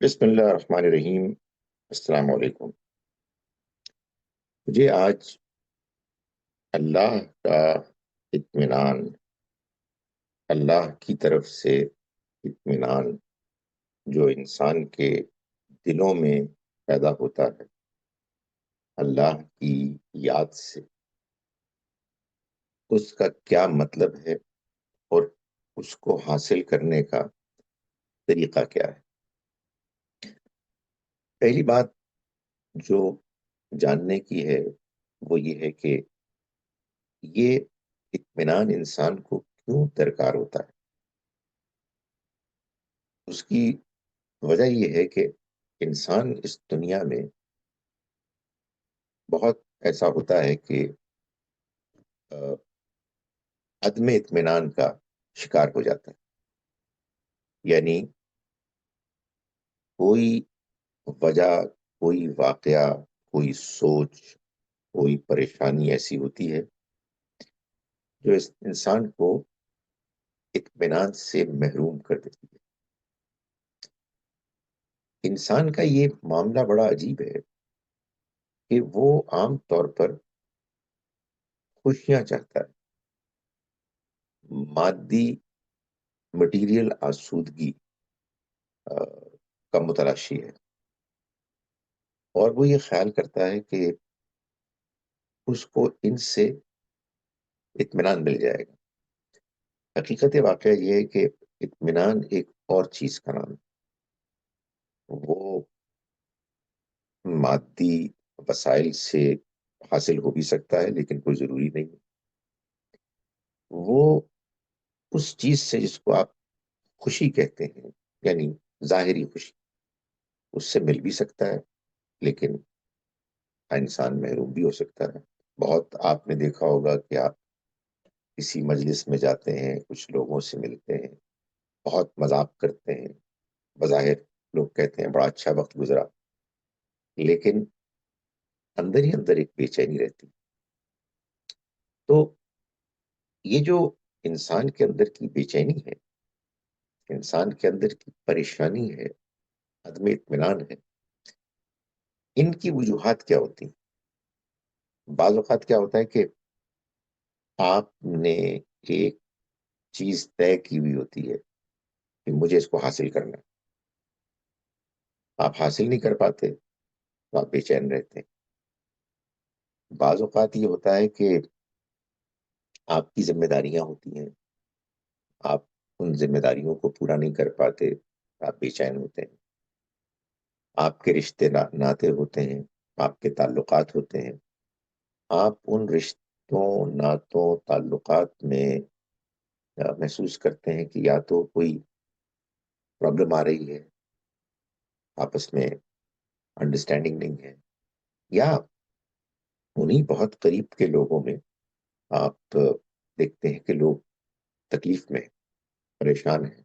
بسم اللہ الرحمن الرحیم۔ السلام علیکم۔ مجھے آج اللہ کا اطمینان، اللہ کی طرف سے اطمینان جو انسان کے دلوں میں پیدا ہوتا ہے اللہ کی یاد سے، اس کا کیا مطلب ہے اور اس کو حاصل کرنے کا طریقہ کیا ہے۔ پہلی بات جو جاننے کی ہے وہ یہ ہے کہ یہ اطمینان انسان کو کیوں درکار ہوتا ہے۔ اس کی وجہ یہ ہے کہ انسان اس دنیا میں بہت ایسا ہوتا ہے کہ عدم اطمینان کا شکار ہو جاتا ہے، یعنی کوئی وجہ، کوئی واقعہ، کوئی سوچ، کوئی پریشانی ایسی ہوتی ہے جو اس انسان کو اطمینان سے محروم کر دیتی ہے۔ انسان کا یہ معاملہ بڑا عجیب ہے کہ وہ عام طور پر خوشیاں چاہتا ہے، مادی مٹیریل آسودگی کا متلاشی ہے، اور وہ یہ خیال کرتا ہے کہ اس کو ان سے اطمینان مل جائے گا۔ حقیقت واقعہ یہ ہے کہ اطمینان ایک اور چیز کا نام ہے۔ وہ مادی وسائل سے حاصل ہو بھی سکتا ہے لیکن کوئی ضروری نہیں۔ وہ اس چیز سے جس کو آپ خوشی کہتے ہیں، یعنی ظاہری خوشی، اس سے مل بھی سکتا ہے لیکن انسان محروم بھی ہو سکتا ہے۔ بہت آپ نے دیکھا ہوگا کہ آپ کسی مجلس میں جاتے ہیں، کچھ لوگوں سے ملتے ہیں، بہت مذاق کرتے ہیں، بظاہر لوگ کہتے ہیں بڑا اچھا وقت گزرا، لیکن اندر ہی اندر ایک بے چینی رہتی۔ تو یہ جو انسان کے اندر کی بے چینی ہے، انسان کے اندر کی پریشانی ہے، عدم اطمینان ہے، ان کی وجوہات کیا ہوتی ہیں؟ بعض اوقات کیا ہوتا ہے کہ آپ نے ایک چیز طے کی ہوئی ہوتی ہے کہ مجھے اس کو حاصل کرنا ہے، آپ حاصل نہیں کر پاتے تو آپ بے چین رہتے ہیں۔ بعض اوقات یہ ہوتا ہے کہ آپ کی ذمہ داریاں ہوتی ہیں، آپ ان ذمہ داریوں کو پورا نہیں کر پاتے، آپ بے چین ہوتے ہیں۔ آپ کے رشتے ناطے ہوتے ہیں، آپ کے تعلقات ہوتے ہیں، آپ ان رشتوں ناتوں تعلقات میں محسوس کرتے ہیں کہ یا تو کوئی پرابلم آ رہی ہے، آپس میں انڈرسٹینڈنگ نہیں ہے، یا انہی بہت قریب کے لوگوں میں آپ دیکھتے ہیں کہ لوگ تکلیف میں پریشان ہیں۔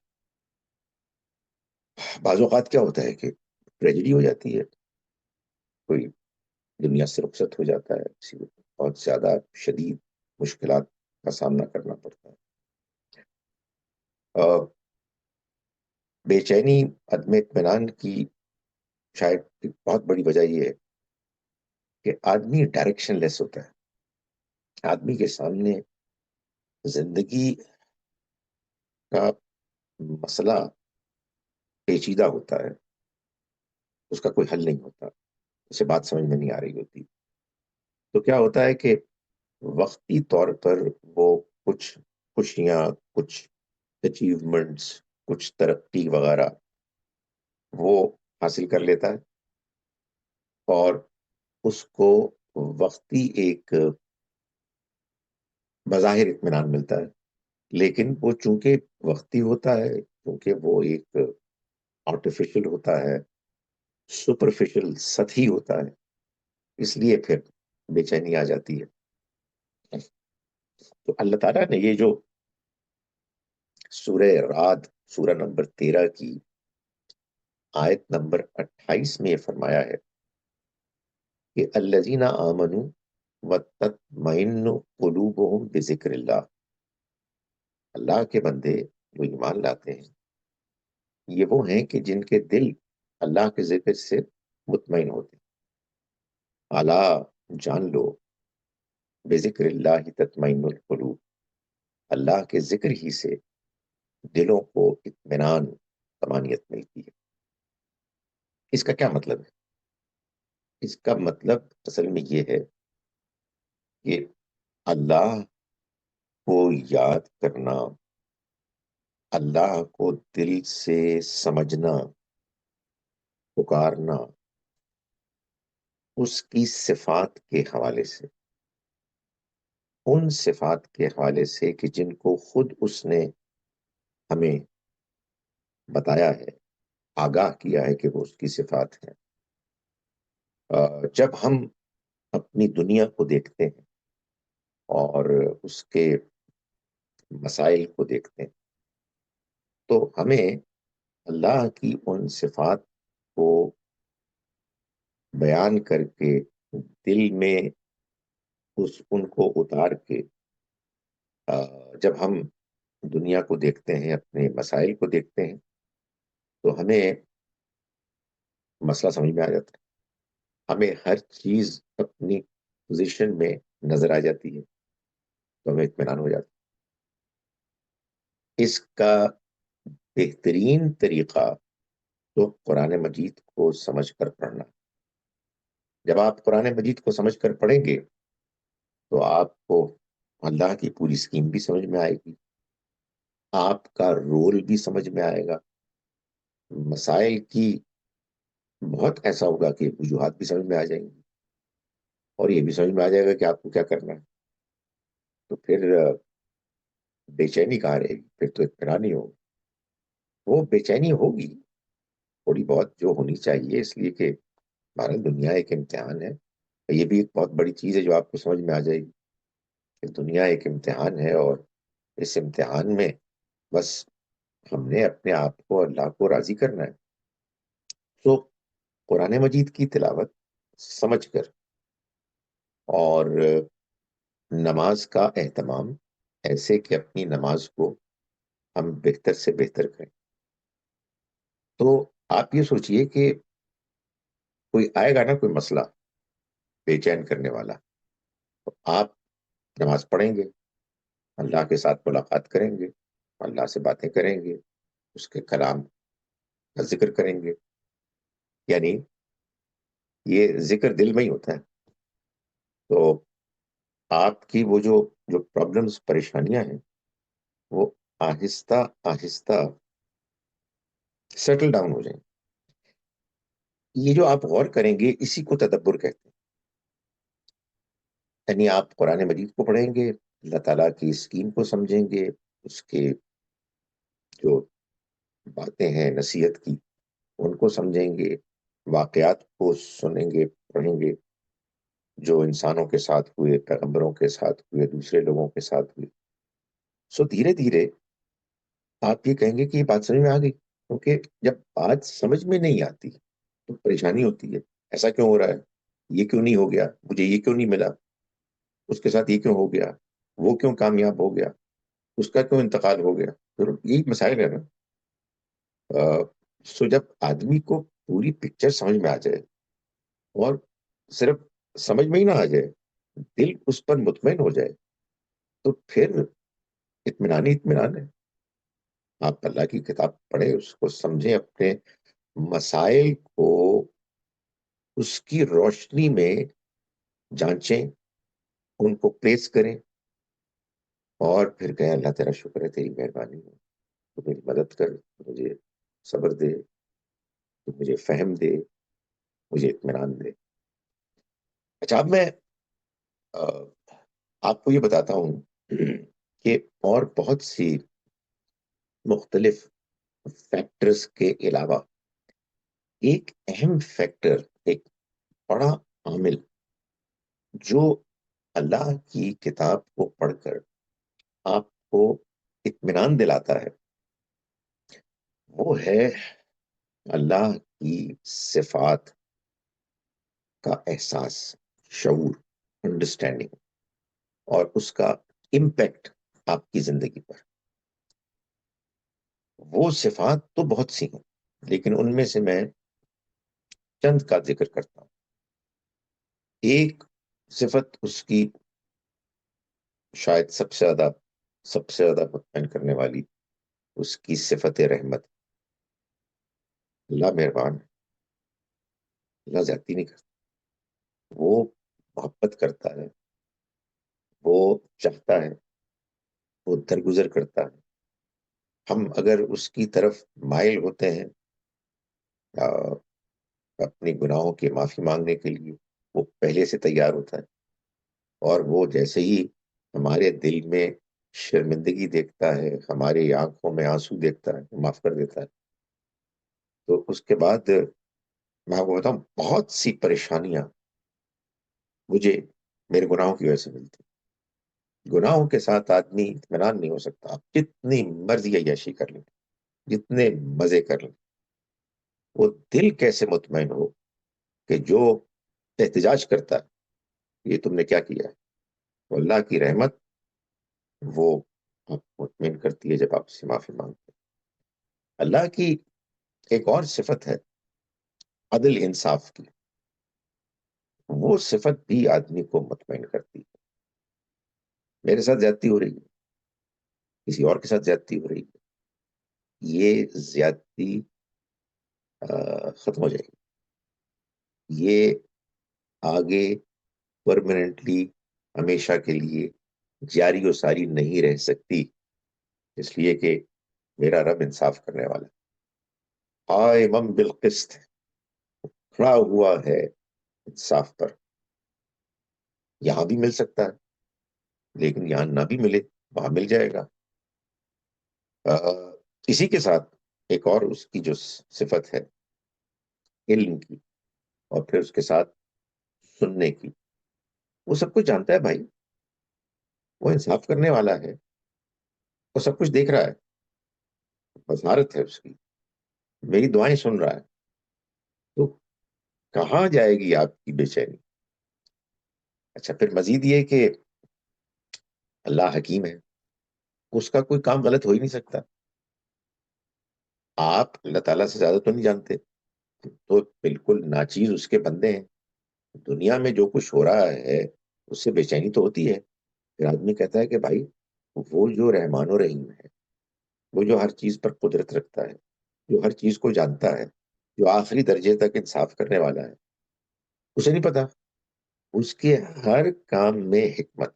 بعض اوقات کیا ہوتا ہے کہ ٹریجڈی ہو جاتی ہے، کوئی دنیا سے رخصت ہو جاتا ہے، کسی کو بہت زیادہ شدید مشکلات کا سامنا کرنا پڑتا ہے۔ بے چینی، عدم اطمینان کی شاید ایک بہت بڑی وجہ یہ ہے کہ آدمی ڈائریکشن لیس ہوتا ہے۔ آدمی کے سامنے زندگی کا مسئلہ پیچیدہ ہوتا ہے، اس کا کوئی حل نہیں ہوتا، اسے بات سمجھ میں نہیں آ رہی ہوتی۔ تو کیا ہوتا ہے کہ وقتی طور پر وہ کچھ خوشیاں، کچھ اچیومنٹس، کچھ ترقی وغیرہ وہ حاصل کر لیتا ہے، اور اس کو وقتی ایک بظاہر اطمینان ملتا ہے، لیکن وہ چونکہ وقتی ہوتا ہے، چونکہ وہ ایک آرٹیفیشل ہوتا ہے، سپرفیشل، سطحی ہوتا ہے، اس لیے پھر بے چینی آ جاتی ہے۔ تو اللہ تعالیٰ نے یہ جو سورہ رعد، سورہ نمبر 13 کی آیت نمبر 28 میں یہ فرمایا ہے کہ الذین آمنوا وتطمئن قلوبهم بذکر اللہ، اللہ کے بندے جو ایمان لاتے ہیں یہ وہ ہیں کہ جن کے دل اللہ کے ذکر سے مطمئن ہوتے ہیں۔ الا جان لو بذکر اللہ تطمئن القلوب، اللہ کے ذکر ہی سے دلوں کو اطمینان، طمانینت ملتی ہے۔ اس کا کیا مطلب ہے؟ اس کا مطلب اصل میں یہ ہے کہ اللہ کو یاد کرنا، اللہ کو دل سے سمجھنا، پکارنا، اس کی صفات کے حوالے سے، ان صفات کے حوالے سے کہ جن کو خود اس نے ہمیں بتایا ہے، آگاہ کیا ہے کہ وہ اس کی صفات ہیں۔ جب ہم اپنی دنیا کو دیکھتے ہیں اور اس کے مسائل کو دیکھتے ہیں تو ہمیں اللہ کی ان صفات کو بیان کر کے دل میں ان کو اتار کے جب ہم دنیا کو دیکھتے ہیں، اپنے مسائل کو دیکھتے ہیں، تو ہمیں مسئلہ سمجھ میں آ جاتا ہے، ہمیں ہر چیز اپنی پوزیشن میں نظر آ جاتی ہے، تو ہمیں اطمینان ہو جاتا ہے۔ اس کا بہترین طریقہ تو قرآن مجید کو سمجھ کر پڑھنا۔ جب آپ قرآن مجید کو سمجھ کر پڑھیں گے تو آپ کو اللہ کی پوری اسکیم بھی سمجھ میں آئے گی، آپ کا رول بھی سمجھ میں آئے گا، مسائل کی بہت ایسا ہوگا کہ وجوہات بھی سمجھ میں آ جائیں گی، اور یہ بھی سمجھ میں آ جائے گا کہ آپ کو کیا کرنا ہے۔ تو پھر بے چینی کہاں رہے گی، پھر تو اطمینان ہی ہوگا۔ وہ بے چینی ہوگی تھوڑی بہت جو ہونی چاہیے، اس لیے کہ ہمارا دنیا ایک امتحان ہے۔ یہ بھی ایک بہت بڑی چیز ہے جو آپ کو سمجھ میں آ جائے گی کہ دنیا ایک امتحان ہے، اور اس امتحان میں بس ہم نے اپنے آپ کو، اللہ کو راضی کرنا ہے۔ تو قرآن مجید کی تلاوت سمجھ کر اور نماز کا اہتمام ایسے کہ اپنی نماز کو ہم بہتر سے بہتر کریں۔ تو آپ یہ سوچئے کہ کوئی آئے گا نا کوئی مسئلہ بے چین کرنے والا، تو آپ نماز پڑھیں گے، اللہ کے ساتھ ملاقات کریں گے، اللہ سے باتیں کریں گے، اس کے کلام کا ذکر کریں گے۔ یعنی یہ ذکر دل میں ہی ہوتا ہے، تو آپ کی وہ جو پرابلمز، پریشانیاں ہیں، وہ آہستہ آہستہ سیٹل ڈاؤن ہو جائیں۔ یہ جو آپ غور کریں گے اسی کو تدبر کہتے ہیں۔ یعنی آپ قرآن مجید کو پڑھیں گے، اللہ تعالیٰ کی اسکیم کو سمجھیں گے، اس کے جو باتیں ہیں نصیحت کی ان کو سمجھیں گے، واقعات کو سنیں گے، پڑھیں گے، جو انسانوں کے ساتھ ہوئے، پیغمبروں کے ساتھ ہوئے، دوسرے لوگوں کے ساتھ ہوئے۔ سو دھیرے دھیرے آپ یہ کہیں گے کہ یہ بات سمجھ میں آ گئی، کیونکہ جب بات سمجھ میں نہیں آتی تو پریشانی ہوتی ہے۔ ایسا کیوں ہو رہا ہے، یہ کیوں نہیں ہو گیا، مجھے یہ کیوں نہیں ملا، اس کے ساتھ یہ کیوں ہو گیا، وہ کیوں کامیاب ہو گیا، اس کا کیوں انتقال ہو گیا۔ پھر یہی مسائل ہے نا۔ سو جب آدمی کو پوری پکچر سمجھ میں آ جائے، اور صرف سمجھ میں ہی نہ آ جائے، دل اس پر مطمئن ہو جائے، تو پھر اطمینان ہی اطمینان ہے۔ آپ اللہ کی کتاب پڑھیں، اس کو سمجھیں، اپنے مسائل کو اس کی روشنی میں جانچیں، ان کو پلیس کریں، اور پھر کہیں اللہ تیرا شکر ہے، تیری مہربانی ہے، تو میری مدد کر، مجھے صبر دے، تو مجھے فہم دے، مجھے اطمینان دے۔ اچھا، اب میں آپ کو یہ بتاتا ہوں کہ اور بہت سی مختلف فیکٹرز کے علاوہ ایک اہم فیکٹر، ایک بڑا عامل جو اللہ کی کتاب کو پڑھ کر آپ کو اطمینان دلاتا ہے، وہ ہے اللہ کی صفات کا احساس، شعور، انڈرسٹینڈنگ، اور اس کا امپیکٹ آپ کی زندگی پر۔ وہ صفات تو بہت سی ہیں، لیکن ان میں سے میں چند کا ذکر کرتا ہوں. ایک صفت اس کی شاید سب سے زیادہ مطمئن کرنے والی اس کی صفت رحمت. اللہ مہربان ہے، اللہ زیادتی نہیں کرتا، وہ محبت کرتا ہے، وہ چاہتا ہے، وہ درگزر کرتا ہے. ہم اگر اس کی طرف مائل ہوتے ہیں اپنی گناہوں کی معافی مانگنے کے لیے، وہ پہلے سے تیار ہوتا ہے. اور وہ جیسے ہی ہمارے دل میں شرمندگی دیکھتا ہے، ہماری آنکھوں میں آنسو دیکھتا ہے، معاف کر دیتا ہے. تو اس کے بعد میں آپ کو بتاؤں، بہت سی پریشانیاں مجھے میرے گناہوں کی وجہ سے ملتی. گناہوں کے ساتھ آدمی اطمینان نہیں ہو سکتا. آپ جتنی مرضی عیاشی کر لیں، جتنے مزے کر لیں، وہ دل کیسے مطمئن ہو کہ جو احتجاج کرتا ہے یہ تم نے کیا کیا ہے. تو اللہ کی رحمت وہ آپ کو مطمئن کرتی ہے جب آپ سے معافی مانگتے ہیں. اللہ کی ایک اور صفت ہے عدل انصاف کی. وہ صفت بھی آدمی کو مطمئن کرتی ہے. میرے ساتھ زیادتی ہو رہی ہے، کسی اور کے ساتھ زیادتی ہو رہی ہے، یہ زیادتی ختم ہو جائے گی. یہ آگے پرماننٹلی ہمیشہ کے لیے جاری و ساری نہیں رہ سکتی، اس لیے کہ میرا رب انصاف کرنے والا ہے. قائم بالقسط، کھڑا ہوا ہے انصاف پر. یہاں بھی مل سکتا ہے، لیکن یہاں نہ بھی ملے وہاں مل جائے گا. اسی کے ساتھ ایک اور اس کی جو صفت ہے علم کی، اور پھر اس کے ساتھ سننے کی. وہ سب کچھ جانتا ہے بھائی، وہ انصاف کرنے والا ہے، وہ سب کچھ دیکھ رہا ہے، بصارت ہے اس کی، میری دعائیں سن رہا ہے. تو کہاں جائے گی آپ کی بے چینی. اچھا، پھر مزید یہ کہ اللہ حکیم ہے، اس کا کوئی کام غلط ہو ہی نہیں سکتا. آپ اللہ تعالیٰ سے زیادہ تو نہیں جانتے، تو بالکل ناچیز اس کے بندے ہیں. دنیا میں جو کچھ ہو رہا ہے اس سے بے چینی تو ہوتی ہے. پھر آدمی کہتا ہے کہ بھائی، وہ جو رحمان و رحیم ہے، وہ جو ہر چیز پر قدرت رکھتا ہے، جو ہر چیز کو جانتا ہے، جو آخری درجے تک انصاف کرنے والا ہے، اسے نہیں پتا اس کے ہر کام میں حکمت،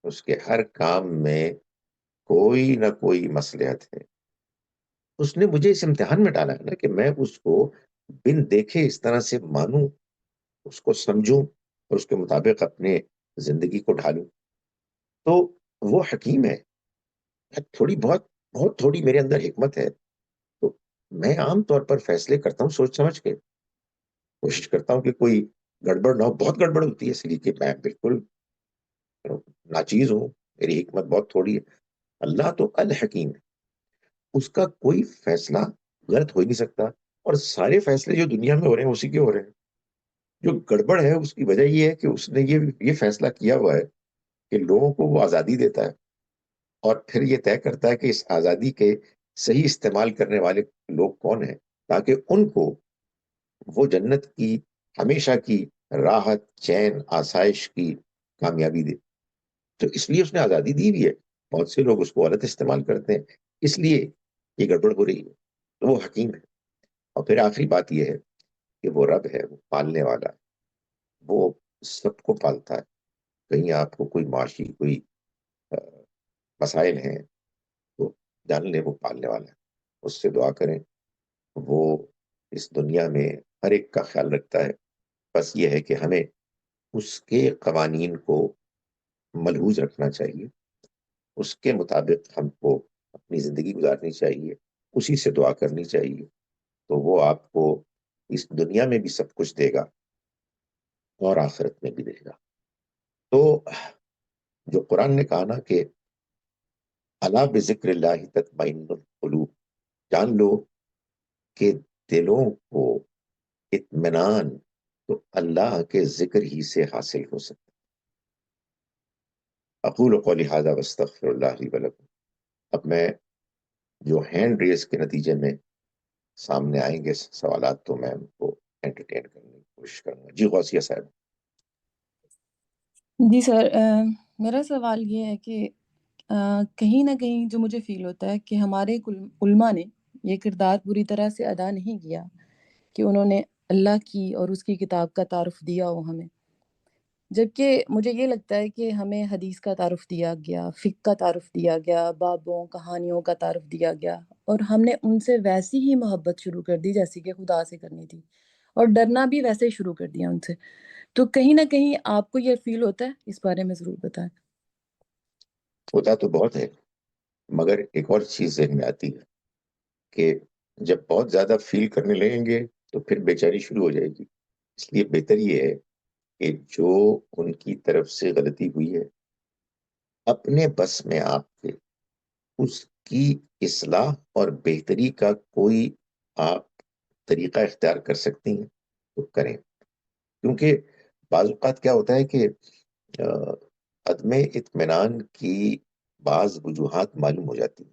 اس کے ہر کام میں کوئی نہ کوئی مصلحت ہے. اس نے مجھے اس امتحان میں ڈالا ہے نا کہ میں اس کو بن دیکھے اس طرح سے مانوں، اس کو سمجھوں اور اس کے مطابق اپنے زندگی کو ڈھالوں. تو وہ حکیم ہے. تھوڑی بہت بہت تھوڑی میرے اندر حکمت ہے، تو میں عام طور پر فیصلے کرتا ہوں سوچ سمجھ کے. کوشش کرتا ہوں کہ کوئی گڑبڑ نہ ہو. بہت گڑبڑ ہوتی ہے، اس لیے کہ میں بالکل ناچیز ہوں، میری حکمت بہت تھوڑی ہے. اللہ تو الحکیم ہے، اس کا کوئی فیصلہ غلط ہو ہی نہیں سکتا. اور سارے فیصلے جو دنیا میں ہو رہے ہیں اسی کے ہو رہے ہیں. جو گڑبڑ ہے اس کی وجہ یہ ہے کہ اس نے یہ فیصلہ کیا ہوا ہے کہ لوگوں کو وہ آزادی دیتا ہے، اور پھر یہ طے کرتا ہے کہ اس آزادی کے صحیح استعمال کرنے والے لوگ کون ہیں، تاکہ ان کو وہ جنت کی ہمیشہ کی راحت، چین، آسائش کی کامیابی دے. تو اس لیے اس نے آزادی دی بھی ہے. بہت سے لوگ اس کو غلط استعمال کرتے ہیں، اس لیے یہ گڑبڑ ہو رہی ہے. تو وہ حکیم ہے. اور پھر آخری بات یہ ہے کہ وہ رب ہے، وہ پالنے والا ہے، وہ سب کو پالتا ہے. کہیں آپ کو کوئی معاشی کوئی مسائل ہیں تو جان لیں وہ پالنے والا ہے. اس سے دعا کریں، وہ اس دنیا میں ہر ایک کا خیال رکھتا ہے. بس یہ ہے کہ ہمیں اس کے قوانین کو ملحوظ رکھنا چاہیے، اس کے مطابق ہم کو اپنی زندگی گزارنی چاہیے، اسی سے دعا کرنی چاہیے. تو وہ آپ کو اس دنیا میں بھی سب کچھ دے گا اور آخرت میں بھی دے گا. تو جو قرآن نے کہا نا کہ الا بذکر اللہ تطمئن القلوب، جان لو کہ دلوں کو اطمینان تو اللہ کے ذکر ہی سے حاصل ہو سکتا. اقول قولی ھذا واستغفر اللہ لی ولکم. اب میں جو ہینڈ ریز کے نتیجے میں سامنے آئیں گے سوالات، تو میں ان کو انٹرٹین کرنے کی کوشش کروں گا. جی غوثیہ صاحب. جی سر، میرا سوال یہ ہے کہ کہیں نہ کہیں جو مجھے فیل ہوتا ہے کہ ہمارے علماء نے یہ کردار پوری طرح سے ادا نہیں کیا کہ انہوں نے اللہ کی اور اس کی کتاب کا تعارف دیا ہو ہمیں، جبکہ مجھے یہ لگتا ہے کہ ہمیں حدیث کا تعارف دیا گیا، فقہ کا تعارف دیا گیا، بابوں کہانیوں کا تعارف دیا گیا، اور ہم نے ان سے ویسی ہی محبت شروع کر دی جیسی کہ خدا سے کرنی تھی، اور ڈرنا بھی ویسے ہی شروع کر دیا ان سے. تو کہیں نہ کہیں آپ کو یہ فیل ہوتا ہے؟ اس بارے میں ضرور بتائیں. ہوتا تو بہت ہے، مگر ایک اور چیز ذہن میں آتی ہے کہ جب بہت زیادہ فیل کرنے لگیں گے تو پھر بے چینی شروع ہو جائے گی. اس لیے بہتر یہ ہے کہ جو ان کی طرف سے غلطی ہوئی ہے اپنے بس میں آپ کے اس کی اصلاح اور بہتری کا کوئی آپ طریقہ اختیار کر سکتی ہیں تو کریں. کیونکہ بعض اوقات کیا ہوتا ہے کہ عدم اطمینان کی بعض وجوہات معلوم ہو جاتی ہیں.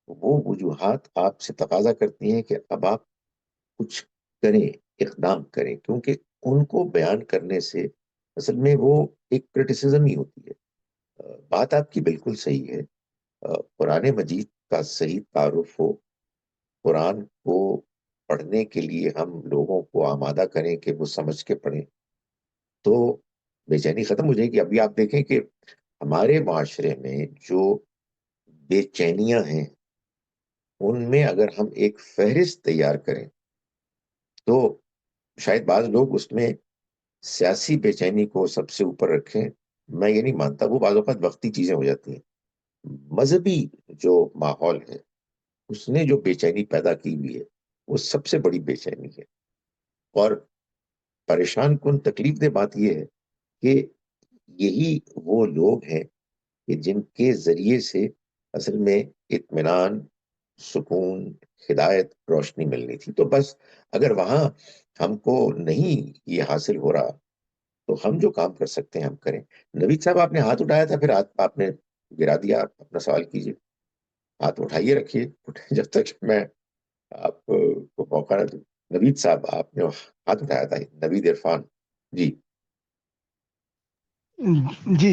وہ وجوہات آپ سے تقاضا کرتی ہیں کہ اب آپ کچھ کریں، اقدام کریں، کیونکہ ان کو بیان کرنے سے اصل میں وہ ایک کرٹیسزم ہی ہوتی ہے. بات آپ کی بالکل صحیح ہے. قرآن مجید کا صحیح تعارف ہو، قرآن کو پڑھنے کے لیے ہم لوگوں کو آمادہ کریں کہ وہ سمجھ کے پڑھیں تو بے چینی ختم ہو جائے گی. ابھی آپ دیکھیں کہ ہمارے معاشرے میں جو بے چینیاں ہیں ان میں اگر ہم ایک فہرست تیار کریں تو شاید بعض لوگ اس میں سیاسی بے چینی کو سب سے اوپر رکھیں. میں یہ نہیں مانتا، وہ بعض اوقات وقتی چیزیں ہو جاتی ہیں. مذہبی جو ماحول ہے اس نے جو بے چینی پیدا کی ہوئی ہے وہ سب سے بڑی بے چینی ہے. اور پریشان کن تکلیف دہ بات یہ ہے کہ یہی وہ لوگ ہیں کہ جن کے ذریعے سے اصل میں اطمینان، سکون، ہدایت، روشنی ملنی تھی. تو بس اگر وہاں ہم کو نہیں یہ حاصل ہو رہا تو ہم جو کام کر سکتے ہیں ہم کریں. نوید صاحب آپ نے ہاتھ اٹھایا تھا، پھر آپ نے گرا دیا. آپ اپنا سوال کیجیے، ہاتھ اٹھائیے، رکھیے جب تک میں آپ کو موقع نہ دوں. نوید صاحب آپ نے ہاتھ اٹھایا تھا. نوید عرفان. جی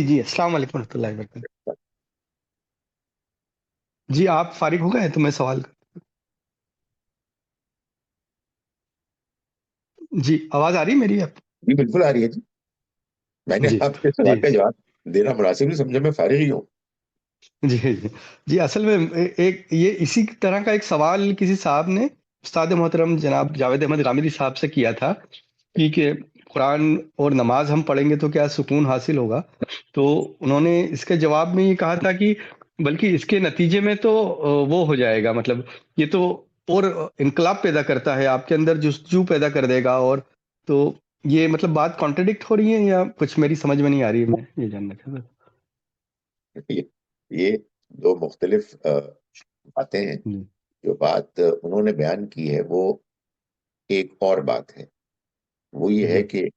جی السلام علیکم ورحمۃ اللہ وبرکاتہ. جی آپ فارغ ہو گئے تو میں سوال جی آواز آ رہی ہے میری آپ؟ جی بالکل آ رہی ہے. جی میں نے جی آپ کے جی سوال کا جواب دینا مناسب نہیں سمجھا، میں فارغ ہی ہوں. جی اصل میں ایک یہ اسی طرح کا ایک سوال کسی صاحب نے استاد محترم جناب جاوید احمد غامدی صاحب سے کیا تھا کہ قرآن اور نماز ہم پڑھیں گے تو کیا سکون حاصل ہوگا. تو انہوں نے اس کے جواب میں یہ کہا تھا کہ بلکہ اس کے نتیجے میں تو وہ ہو جائے گا، مطلب یہ تو اور انقلاب پیدا کرتا ہے، آپ کے اندر جستجو پیدا کر دے گا. اور تو یہ مطلب بات کانٹرڈکٹ ہو رہی ہے یا کچھ میری سمجھ میں نہیں آ رہی ہے؟ میں یہ جاننا چاہتا ہوں. یہ دو مختلف باتیں ہیں. جو بات انہوں نے بیان کی ہے وہ ایک اور بات ہے. وہ یہ ہے کہ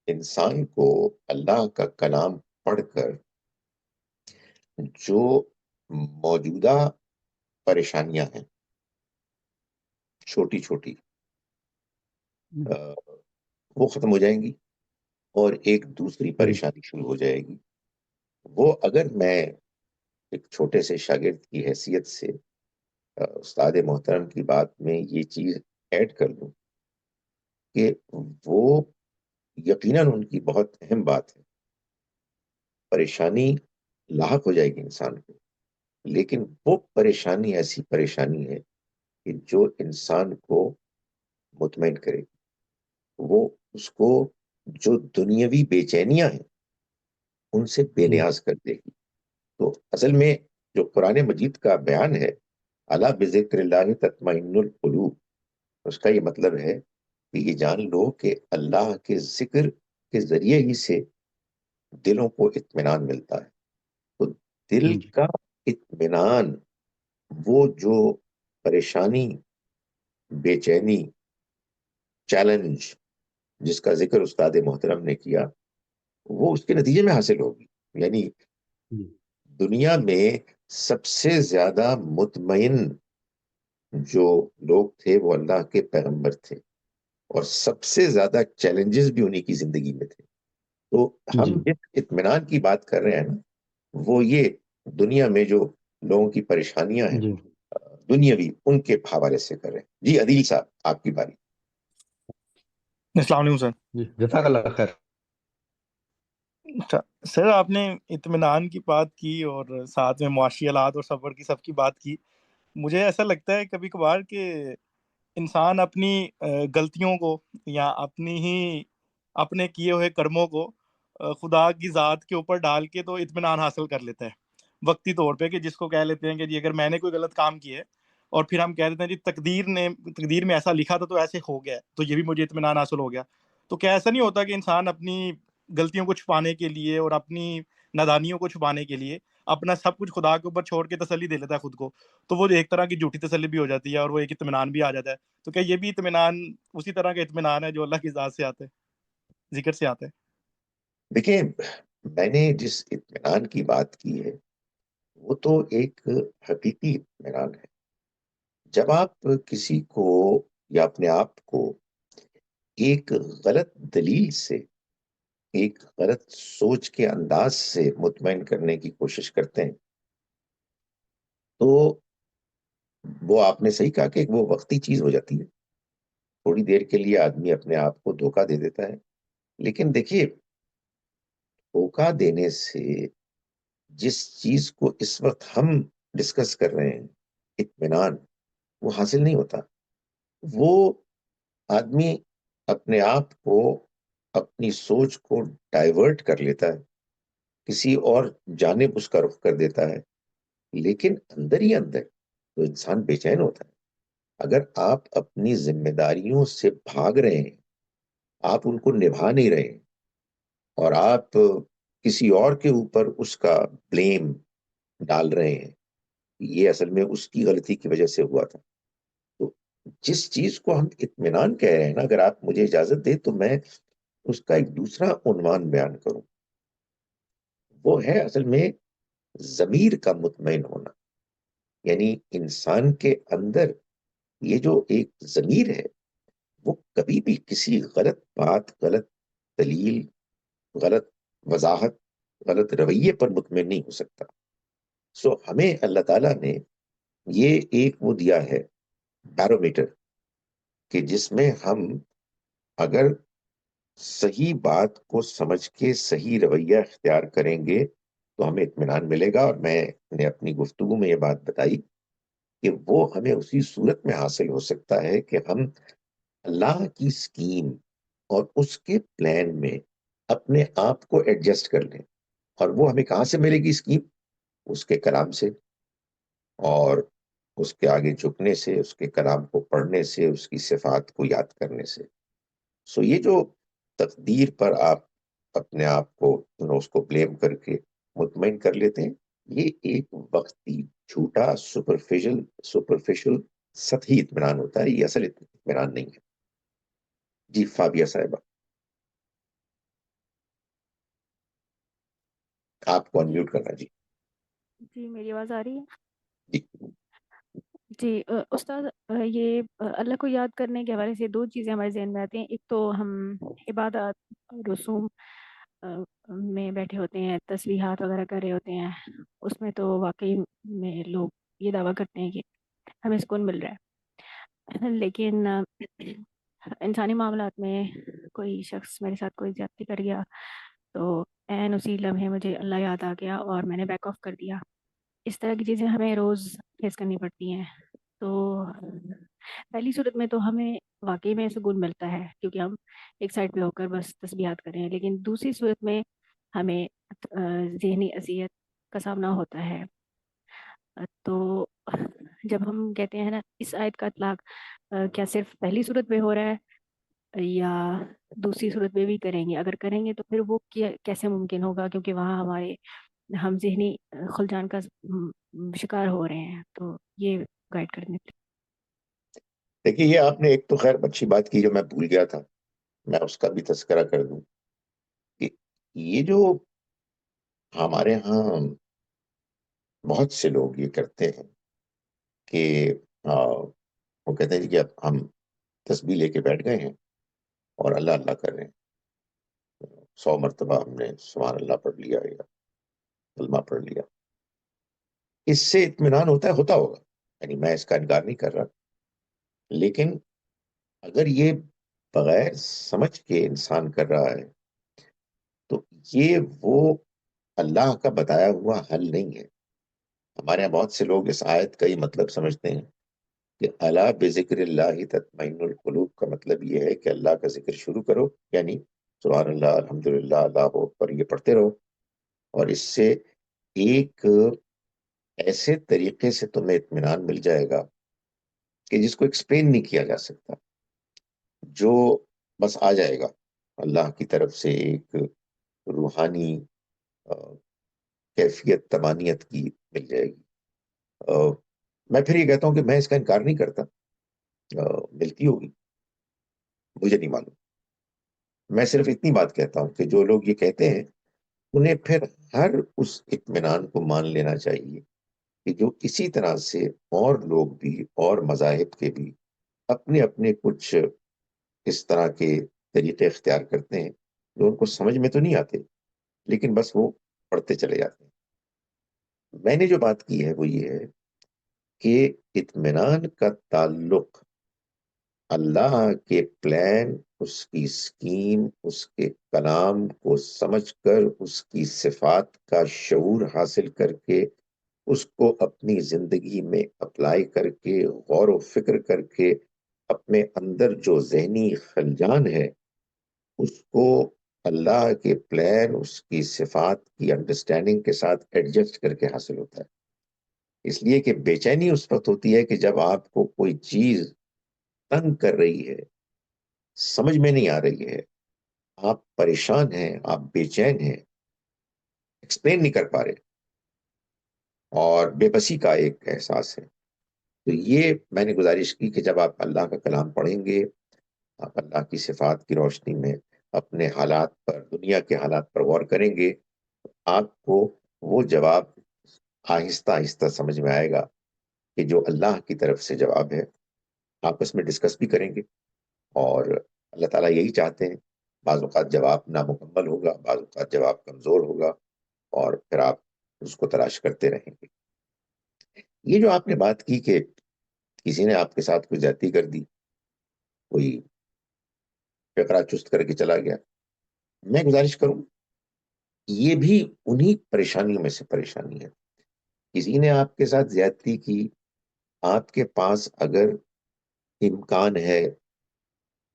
انسان کو اللہ کا کلام پڑھ کر جو موجودہ پریشانیاں ہیں چھوٹی چھوٹی وہ ختم ہو جائیں گی اور ایک دوسری پریشانی شروع ہو جائے گی. وہ اگر میں ایک چھوٹے سے شاگرد کی حیثیت سے استاد محترم کی بات میں یہ چیز ایڈ کر دوں کہ وہ یقیناً ان کی بہت اہم بات ہے. پریشانی لاحق ہو جائے گی انسان کو، لیکن وہ پریشانی ایسی پریشانی ہے کہ جو انسان کو مطمئن کرے گی. وہ اس کو جو دنیاوی بے چینیاں ہیں ان سے بے نیاز کر دے گی. تو اصل میں جو قرآن مجید کا بیان ہے الا بذکر اللہ تطمئن القلوب، اس کا یہ مطلب ہے کہ یہ جان لو کہ اللہ کے ذکر کے ذریعے ہی سے دلوں کو اطمینان ملتا ہے. تو دل کا اطمینان، وہ جو پریشانی، بے چینی، چیلنج جس کا ذکر استاد محترم نے کیا، وہ اس کے نتیجے میں حاصل ہوگی. یعنی دنیا میں سب سے زیادہ مطمئن جو لوگ تھے وہ اللہ کے پیغمبر تھے، اور سب سے زیادہ چیلنجز بھی انہی کی زندگی میں تھے. تو ہم جی جس اطمینان کی بات کر رہے ہیں نا، وہ یہ دنیا میں جو لوگوں کی پریشانیاں ہیں جی دنیاوی، ان کے حوالے سے کر رہے ہیں. جی عدیل صاحب، آپ کی باری. السلام علیکم سر. جی جزاک اللہ خیر. سر آپ نے اطمینان کی بات کی اور ساتھ میں معاشی حالات اور صبر کی سب کی بات کی. مجھے ایسا لگتا ہے کبھی کبھار کہ انسان اپنی غلطیوں کو یا اپنے کیے ہوئے کرموں کو خدا کی ذات کے اوپر ڈال کے تو اطمینان حاصل کر لیتا ہے وقتی طور پہ، کہ جس کو کہہ لیتے ہیں کہ جی اگر میں نے کوئی غلط کام کیا ہے اور پھر ہم کہہ دیتے ہیں جی تقدیر میں ایسا لکھا تھا تو ایسے ہو گیا تو یہ بھی مجھے اطمینان حاصل ہو گیا. تو کیا ایسا نہیں ہوتا کہ انسان اپنی غلطیوں کو چھپانے کے لیے اور اپنی نادانیوں کو چھپانے کے لیے اپنا سب کچھ خدا کے اوپر چھوڑ کے تسلی دے لیتا ہے خود کو؟ تو وہ ایک طرح کی جھوٹی تسلی بھی ہو جاتی ہے اور وہ ایک اطمینان بھی آ جاتا ہے. تو کیا یہ بھی اطمینان اسی طرح کا اطمینان ہے جو اللہ کی ذات سے آتا ہے، ذکر سے آتا ہے؟ دیکھیں، میں نے جس اطمینان کی بات کی ہے وہ تو ایک حقیقی اطمینان ہے. جب آپ کسی کو یا اپنے آپ کو ایک غلط دلیل سے، ایک غلط سوچ کے انداز سے مطمئن کرنے کی کوشش کرتے ہیں، تو وہ آپ نے صحیح کہا کہ وہ وقتی چیز ہو جاتی ہے. تھوڑی دیر کے لیے آدمی اپنے آپ کو دھوکہ دے دیتا ہے. لیکن دیکھیے، دھوکہ دینے سے جس چیز کو اس وقت ہم ڈسکس کر رہے ہیں، اطمینان، وہ حاصل نہیں ہوتا. وہ آدمی اپنے آپ کو، اپنی سوچ کو ڈائیورٹ کر لیتا ہے، کسی اور جانب اس کا رخ کر دیتا ہے. لیکن اندر ہی اندر تو انسان بے چین ہوتا ہے. اگر آپ اپنی ذمہ داریوں سے بھاگ رہے ہیں، آپ ان کو نبھا نہیں رہے ہیں، اور آپ کسی اور کے اوپر اس کا بلیم ڈال رہے ہیں، یہ اصل میں اس کی غلطی کی وجہ سے ہوا تھا. تو جس چیز کو ہم اطمینان کہہ رہے ہیں نا، اگر آپ مجھے اجازت دیں تو میں اس کا ایک دوسرا عنوان بیان کروں. وہ ہے اصل میں ضمیر کا مطمئن ہونا. یعنی انسان کے اندر یہ جو ایک ضمیر ہے، وہ کبھی بھی کسی غلط بات، غلط دلیل، غلط وضاحت، غلط رویے پر مطمئن نہیں ہو سکتا. سو ہمیں اللہ تعالیٰ نے یہ ایک وہ دیا ہے بیرومیٹر، کہ جس میں ہم اگر صحیح بات کو سمجھ کے صحیح رویہ اختیار کریں گے تو ہمیں اطمینان ملے گا. اور میں نے اپنی گفتگو میں یہ بات بتائی کہ وہ ہمیں اسی صورت میں حاصل ہو سکتا ہے کہ ہم اللہ کی سکیم اور اس کے پلان میں اپنے آپ کو ایڈجسٹ کر لیں. اور وہ ہمیں کہاں سے ملے گی سکیم؟ اس کے کلام سے، اور اس کے آگے جھکنے سے، اس کے کلام کو پڑھنے سے، اس کی صفات کو یاد کرنے سے. سو یہ جو تقدیر پر آپ اپنے آپ کو اس کو بلیم کر کے مطمئن کر لیتے ہیں، یہ ایک وقتی جھوٹا سپرفیشل سطحی اطمینان ہوتا ہے. یہ اصل اطمینان نہیں ہے. جی فابیہ صاحبہ، آپ کو انمیوٹ کرنا. جی جی میری آواز آ رہی ہے؟ جی جی استاد، یہ اللہ کو یاد کرنے کے حوالے سے دو چیزیں ہمارے ذہن میں آتی ہیں. ایک تو ہم عبادات، رسوم میں بیٹھے ہوتے ہیں، تسبیحات وغیرہ کر رہے ہوتے ہیں، اس میں تو واقعی میں لوگ یہ دعویٰ کرتے ہیں کہ ہمیں سکون مل رہا ہے. لیکن انسانی معاملات میں کوئی شخص میرے ساتھ کوئی زیادتی کر گیا تو عین اسی لمحے مجھے اللہ یاد آ گیا اور میں نے بیک آف کر دیا. اس طرح کی چیزیں ہمیں روز فیس کرنی پڑتی ہیں. تو پہلی صورت میں تو ہمیں واقعی میں سکون ملتا ہے کیونکہ ہم ایک سائڈ پہ ہو کر بس تسبیحات کریں. لیکن دوسری صورت میں ہمیں ذہنی اذیت کا سامنا ہوتا ہے. تو جب ہم کہتے ہیں نا اس آیت کا اطلاق کیا صرف پہلی صورت میں ہو رہا ہے یا دوسری صورت میں بھی کریں گے؟ اگر کریں گے تو پھر وہ کیسے ممکن ہوگا؟ کیونکہ وہاں ہم ذہنی خلجان کا شکار ہو رہے ہیں. تو یہ گائیڈ کرنے. دیکھیے، یہ آپ نے ایک تو خیر اچھی بات کی جو میں بھول گیا تھا، میں اس کا بھی تذکرہ کر دوں کہ یہ جو ہمارے ہاں بہت سے لوگ یہ کرتے ہیں کہ وہ کہتے ہیں کہ اب ہم تسبیح لے کے بیٹھ گئے ہیں اور اللہ اللہ کر رہے ہیں، 100 مرتبہ ہم نے سبحان اللہ پڑھ لیا یا کلمہ پڑھ لیا، اس سے اطمینان ہوتا ہوگا، یعنی میں اس کا انکار نہیں کر رہا، لیکن اگر یہ بغیر سمجھ کے انسان کر رہا ہے تو یہ وہ اللہ کا بتایا ہوا حل نہیں ہے۔ ہمارے یہاں بہت سے لوگ اس آیت کا ہی مطلب سمجھتے ہیں کہ الا بذکر اللہ تطمئن القلوب کا مطلب یہ ہے کہ اللہ کا ذکر شروع کرو، یعنی سبحان اللہ، الحمدللہ، اللہ اکبر، یہ پڑھتے رہو، اور اس سے ایک ایسے طریقے سے تمہیں اطمینان مل جائے گا کہ جس کو ایکسپلین نہیں کیا جا سکتا، جو بس آ جائے گا اللہ کی طرف سے، ایک روحانی کیفیت تمانیت کی مل جائے گی۔ میں پھر یہ کہتا ہوں کہ میں اس کا انکار نہیں کرتا، ملتی ہوگی، مجھے نہیں معلوم، میں صرف اتنی بات کہتا ہوں کہ جو لوگ یہ کہتے ہیں انہیں پھر ہر اس اطمینان کو مان لینا چاہیے کہ جو اسی طرح سے اور لوگ بھی اور مذاہب کے بھی اپنے اپنے کچھ اس طرح کے طریقے اختیار کرتے ہیں جو ان کو سمجھ میں تو نہیں آتے، لیکن بس وہ پڑھتے چلے جاتے ہیں۔ میں نے جو بات کی ہے وہ یہ ہے کہ اطمینان کا تعلق اللہ کے پلان، اس کی اسکیم، اس کے کلام کو سمجھ کر، اس کی صفات کا شعور حاصل کر کے، اس کو اپنی زندگی میں اپلائی کر کے، غور و فکر کر کے، اپنے اندر جو ذہنی خلجان ہے اس کو اللہ کے پلان، اس کی صفات کی انڈرسٹینڈنگ کے ساتھ ایڈجسٹ کر کے حاصل ہوتا ہے۔ اس لیے کہ بے چینی اس وقت ہوتی ہے کہ جب آپ کو کوئی چیز تنگ کر رہی ہے، سمجھ میں نہیں آ رہی ہے، آپ پریشان ہیں، آپ بے چین ہیں، ایکسپلین نہیں کر پا رہے، اور بے بسی کا ایک احساس ہے۔ تو یہ میں نے گزارش کی کہ جب آپ اللہ کا کلام پڑھیں گے، آپ اللہ کی صفات کی روشنی میں اپنے حالات پر، دنیا کے حالات پر غور کریں گے، آپ کو وہ جواب آہستہ آہستہ سمجھ میں آئے گا کہ جو اللہ کی طرف سے جواب ہے۔ آپ اس میں ڈسکس بھی کریں گے، اور اللہ تعالیٰ یہی چاہتے ہیں۔ بعض اوقات جواب نامکمل ہوگا، بعض اوقات جواب کمزور ہوگا، اور پھر آپ اس کو تلاش کرتے رہیں گے۔ یہ جو آپ نے بات کی کہ کسی نے آپ کے ساتھ کوئی زیادتی کر دی، کوئی فقرہ چست کر کے چلا گیا، میں گزارش کروں، یہ بھی انہی پریشانیوں میں سے پریشانی ہے۔ کسی نے آپ کے ساتھ زیادتی کی، آپ کے پاس اگر امکان ہے،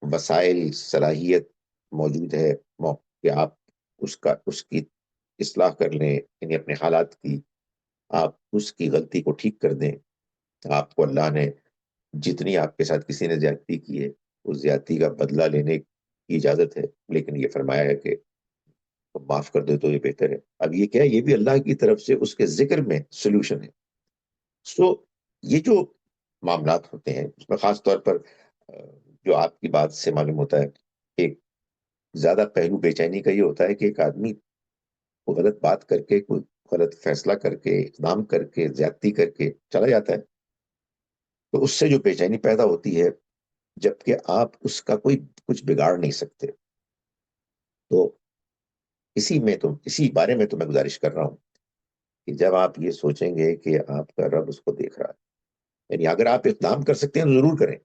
وسائل، صلاحیت موجود ہے کہ آپ اس کی اصلاح کر لیں، یعنی اپنے حالات کی، آپ اس کی غلطی کو ٹھیک کر دیں، آپ کو اللہ نے جتنی آپ کے ساتھ کسی نے زیادتی کی ہے اس زیادتی کا بدلہ لینے کی اجازت ہے، لیکن یہ فرمایا ہے کہ معاف کر دے تو یہ بہتر ہے۔ اب یہ کیا ہے، یہ بھی اللہ کی طرف سے اس کے ذکر میں سولوشن ہے۔ سو یہ جو معاملات ہوتے ہیں اس میں خاص طور پر جو آپ کی بات سے معلوم ہوتا ہے، ایک زیادہ پہلو بے چینی کا یہ ہوتا ہے کہ ایک آدمی کو غلط بات کر کے، کوئی غلط فیصلہ کر کے، اقدام کر کے، زیادتی کر کے چلا جاتا ہے، تو اس سے جو بے چینی پیدا ہوتی ہے، جبکہ آپ اس کا کوئی کچھ بگاڑ نہیں سکتے، تو اسی بارے میں تو میں گزارش کر رہا ہوں کہ جب آپ یہ سوچیں گے کہ آپ کا رب اس کو دیکھ رہا ہے، یعنی اگر آپ اقدام کر سکتے ہیں تو ضرور کریں،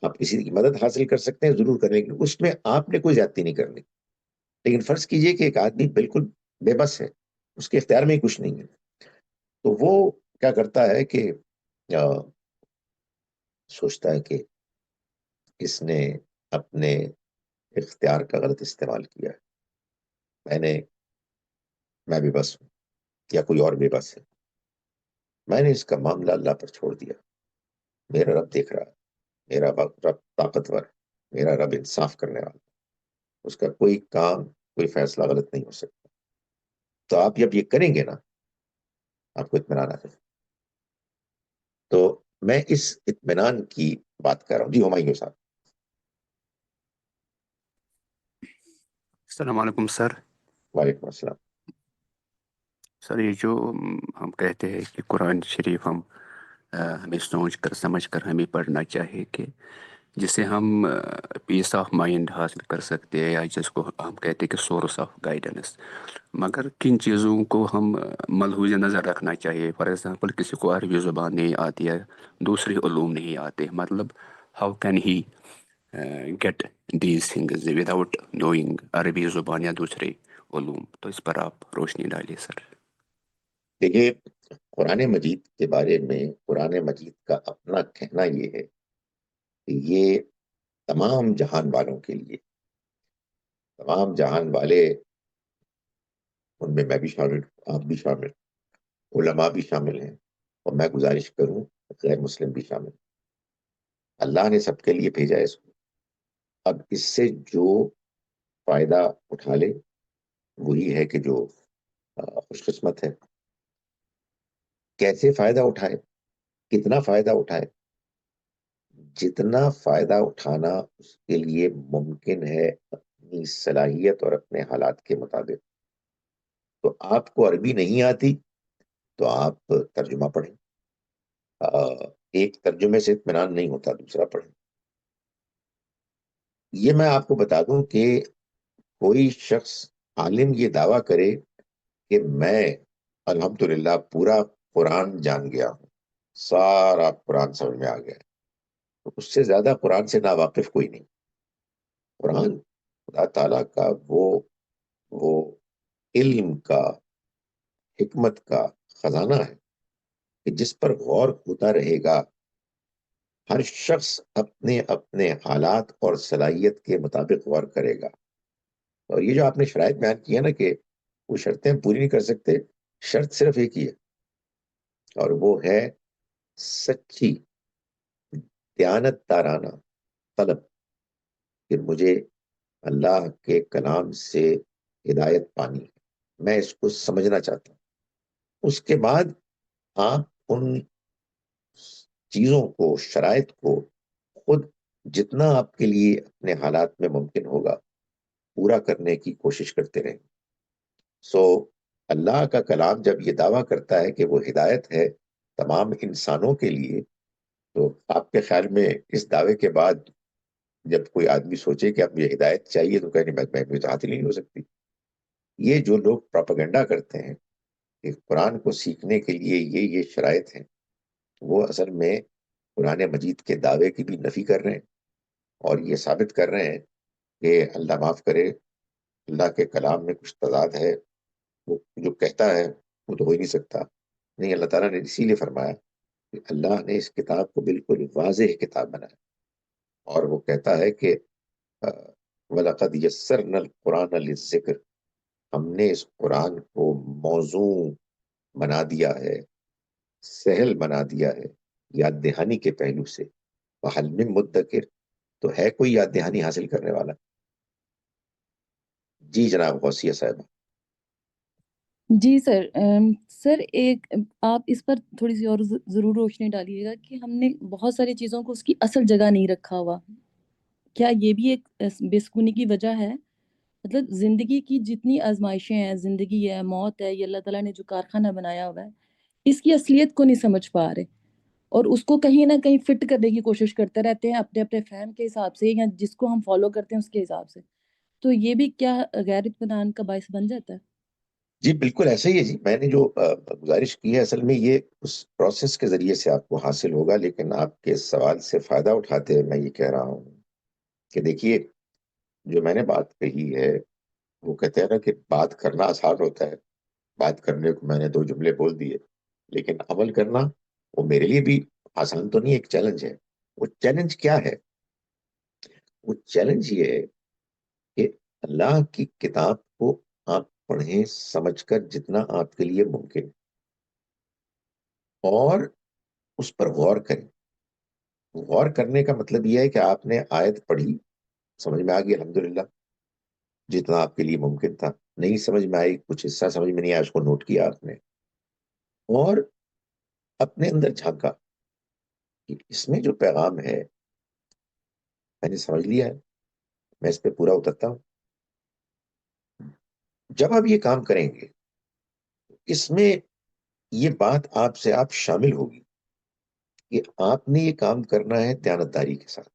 آپ کسی کی مدد حاصل کر سکتے ہیں ضرور کریں، لیکن اس میں آپ نے کوئی زیادتی نہیں کرنی۔ لیکن فرض کیجئے کہ ایک آدمی بالکل بے بس ہے، اس کے اختیار میں ہی کچھ نہیں ہے، تو وہ کیا کرتا ہے کہ سوچتا ہے کہ اس نے اپنے اختیار کا غلط استعمال کیا ہے، میں بے بس ہوں یا کوئی اور بے بس ہے، میں نے اس کا معاملہ اللہ پر چھوڑ دیا، میرا رب دیکھ رہا ہے، میرا رب طاقتور، میرا رب انصاف کرنے والا، اس کا کوئی کام، کوئی فیصلہ غلط نہیں ہو سکتا۔ تو آپ جب یہ کریں گے نا، آپ کو اطمینان آ جائے۔ تو میں اس اطمینان کی بات کر رہا ہوں۔ جی ہمایوں صاحب۔ السلام علیکم سر۔ وعلیکم السلام۔ سر یہ جو ہم کہتے ہیں کہ قرآن شریف ہم ہمیں سوچ کر سمجھ کر ہمیں پڑھنا چاہیے کہ جسے ہم پیس آف مائنڈ حاصل کر سکتے ہیں، یا جس کو ہم کہتے ہیں کہ سورس آف گائیڈنس. مگر کن چیزوں کو ہم ملحوظ نظر رکھنا چاہیے. فار ایگزامپل کسی کو عربی زبان نہیں آتی ہے، دوسری علوم نہیں آتے، مطلب how can he get these things without knowing عربی زبان یا دوسرے علوم. تو اس پر آپ روشنی ڈالیے سر. دیکھیے، قرآن مجید کے بارے میں قرآن مجید کا اپنا کہنا یہ ہے کہ یہ تمام جہان والوں کے لیے، تمام جہان والے، ان میں بھی شامل، آپ بھی شامل، علماء بھی شامل ہیں، اور میں گزارش کروں غیر مسلم بھی شامل. اللہ نے سب کے لیے بھیجا ہے اس کو. اب اس سے جو فائدہ اٹھا لے وہی ہے کہ جو خوش قسمت ہے. کیسے فائدہ اٹھائے، کتنا فائدہ اٹھائے؟ جتنا فائدہ اٹھانا اس کے لیے ممکن ہے اپنی صلاحیت اور اپنے حالات کے مطابق. تو آپ کو عربی نہیں آتی تو آپ ترجمہ پڑھیں. ایک ترجمے سے اطمینان نہیں ہوتا، دوسرا پڑھیں. یہ میں آپ کو بتا دوں کہ کوئی شخص عالم یہ دعویٰ کرے کہ میں الحمدللہ پورا قرآن جان گیا ہوں، سارا قرآن سمجھ میں آ گیا، تو اس سے زیادہ قرآن سے ناواقف کوئی نہیں. قرآن خدا تعالیٰ کا وہ علم کا، حکمت کا خزانہ ہے کہ جس پر غور ہوتا رہے گا. ہر شخص اپنے اپنے حالات اور صلاحیت کے مطابق غور کرے گا. اور یہ جو آپ نے شرائط بیان کی ہے نا کہ وہ شرطیں پوری نہیں کر سکتے، شرط صرف ایک ہی ہے، اور وہ ہے سچی دیانت دارانہ طلب کہ مجھے اللہ کے کلام سے ہدایت پانی ہے، میں اس کو سمجھنا چاہتا ہوں. اس کے بعد آپ ان چیزوں کو، شرائط کو خود جتنا آپ کے لیے اپنے حالات میں ممکن ہوگا پورا کرنے کی کوشش کرتے رہیں. سو اللہ کا کلام جب یہ دعویٰ کرتا ہے کہ وہ ہدایت ہے تمام انسانوں کے لیے، تو آپ کے خیال میں اس دعوے کے بعد جب کوئی آدمی سوچے کہ اب یہ ہدایت چاہیے تو کہنے میں تو حاصل نہیں ہو سکتی. یہ جو لوگ پراپیگنڈا کرتے ہیں کہ قرآن کو سیکھنے کے لیے یہ شرائط ہیں، وہ اصل میں قرآن مجید کے دعوے کی بھی نفی کر رہے ہیں، اور یہ ثابت کر رہے ہیں کہ اللہ معاف کرے، اللہ کے کلام میں کچھ تضاد ہے، وہ جو کہتا ہے وہ تو ہو ہی نہیں سکتا. نہیں، اللہ تعالیٰ نے اسی لیے فرمایا کہ اللہ نے اس کتاب کو بالکل واضح کتاب بنایا، اور وہ کہتا ہے کہ وَلَقَدْ يَسَّرْنَا الْقُرْآنَ لِلذِّكْرِ، ہم نے اس قرآن کو موزوں بنا دیا ہے، سہل بنا دیا ہے یاد دہانی کے پہلو سے. وَهَلْ مِن مُدَّكِرٍ، تو ہے کوئی یاد دہانی حاصل کرنے والا؟ جی جناب غوثیہ صاحبہ. جی سر. سر ایک آپ اس پر تھوڑی سی اور ضرور روشنی ڈالیے گا کہ ہم نے بہت ساری چیزوں کو اس کی اصل جگہ نہیں رکھا ہوا. کیا یہ بھی ایک بے سکونی کی وجہ ہے؟ مطلب زندگی کی جتنی آزمائشیں ہیں، زندگی ہے، موت ہے، یہ اللہ تعالیٰ نے جو کارخانہ بنایا ہوا ہے، اس کی اصلیت کو نہیں سمجھ پا رہے، اور اس کو کہیں نہ کہیں فٹ کرنے کی کوشش کرتے رہتے ہیں اپنے اپنے فہم کے حساب سے، یا جس کو ہم فالو کرتے ہیں اس کے حساب سے. تو یہ بھی کیا غیر اطمینان کا باعث بن جاتا ہے؟ جی بالکل ایسا ہی ہے. جی میں نے جو گزارش کی ہے اصل میں یہ اس پروسیس کے ذریعے سے آپ کو حاصل ہوگا، لیکن آپ کے سوال سے فائدہ اٹھاتے ہوئے میں یہ کہہ رہا ہوں کہ دیکھیے، جو میں نے بات کہی ہے، وہ کہتے ہیں نا کہ بات کرنا آسان ہوتا ہے، بات کرنے کو میں نے 2 جملے بول دیے، لیکن عمل کرنا وہ میرے لیے بھی آسان تو نہیں، ایک چیلنج ہے. وہ چیلنج کیا ہے؟ وہ چیلنج یہ ہے کہ اللہ کی کتاب کو آپ پڑھیں سمجھ کر جتنا آپ کے لیے ممکن، اور اس پر غور کریں. غور کرنے کا مطلب یہ ہے کہ آپ نے آیت پڑھی، سمجھ میں آ گئی الحمدللہ جتنا آپ کے لیے ممکن تھا، نہیں سمجھ میں آئی، کچھ حصہ سمجھ میں نہیں آیا، اس کو نوٹ کیا آپ نے، اور اپنے اندر جھانکا کہ اس میں جو پیغام ہے میں نے سمجھ لیا ہے، میں اس پہ پورا اترتا ہوں. جب آپ یہ کام کریں گے اس میں یہ بات آپ سے آپ شامل ہوگی، کہ آپ نے یہ کام کرنا ہے دیانتداری کے ساتھ.